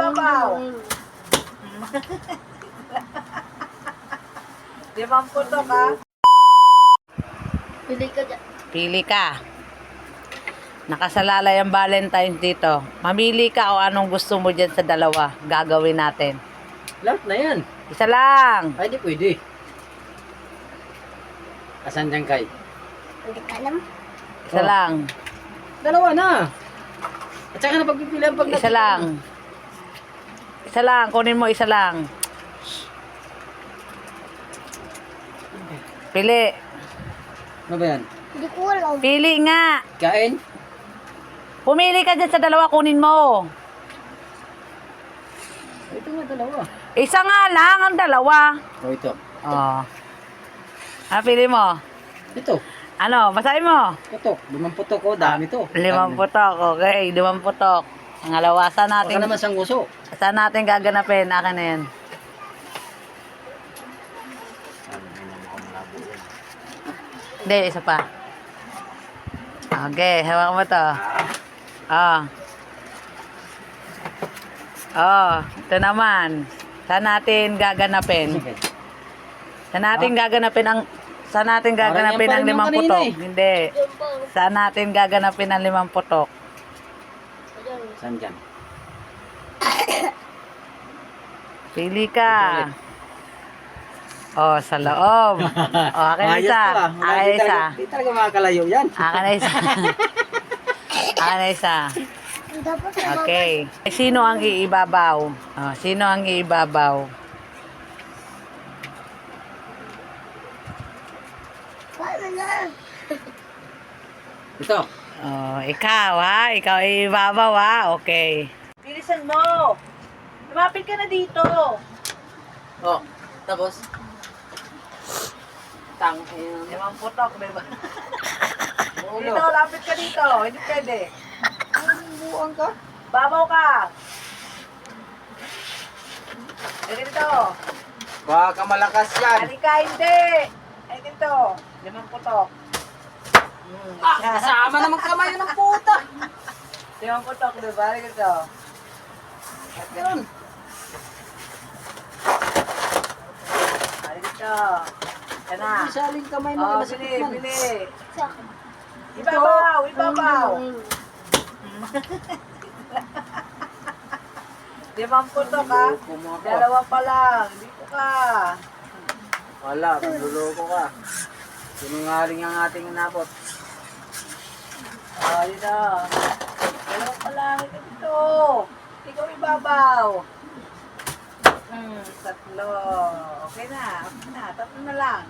ibabaw. 5 putok ha. Pili ka dyan. Pili ka. Nakasalalay ang Valentine's dito. Mamili ka o anong gusto mo dyan sa dalawa. Gagawin natin. Lahat na yan. Isa lang. Ay, di pwede. Asan dyan kay? Hindi ka alam. Isa Oh. lang. Dalawa na. At saka na pagpipilihan pag Isa lang. Isa lang. Kunin mo isa lang. Pili. Ano ba yan? Hindi ko alam. Pili nga. Kain? Pumili ka dyan sa dalawa. Kunin mo. Ito nga dalawa. Isa nga lang ang dalawa. O ito. Oh. Ano pili mo? Ito. Ano? Basahin mo. Putok. 5 putok ko. Dami to. 5 putok. Okay. 5 putok. Pangalawa. Saan Baka natin, naman sang uso. saan natin gaganapin? Akin na yan. Hindi. Isa pa. Okay. Hawak mo to. Oh. Oh. Ito naman. Saan natin gaganapin? Sige. Saan natin gaganapin ang Parang yan pa rin 5 yung kanina putok? eh. Hindi. Diyan pa. Saan natin gaganapin ang 5 putok? Diyan. Saan dyan? Pili ka. Oh, sa loob. Oh, akin na Ayos isa. to, ah. Akin na isa. Di talaga makakalayo yan. Akin na isa. Akin na isa. Dapat sa Okay. Sino ang iibabaw? Oh, sino ang iibabaw? Paano na? Ito. Oh, ikaw ha? Ikaw iibabaw ha? Okay. Bilisan mo. Lumapit ka na dito. Oh. Tapos? Tang. 5 putok, diba? Ulo. Dito, lapit ka dito. Hindi pwede. Buang ka. Babaw ka. Dito. Baka malakas yan. Halika, hindi. Ay, dito. 5 putok. Kasama naman kamay ng puta. 5 putok, diba? Dito. At yun. Ay, dito. Yan na. Saling kamay mo. Oh, masakit bili, man. bili. Sa Ibabaw, ibabaw. 5 putok, ha? Dalawa pa lang. Dito ka. Wala, magluloko ka. Sinungaling ang ating inabot. Oh, dito. Dalawa pa lang. Ito. Ikaw ibabaw. 3. Okay na. Okay na. 3 na lang.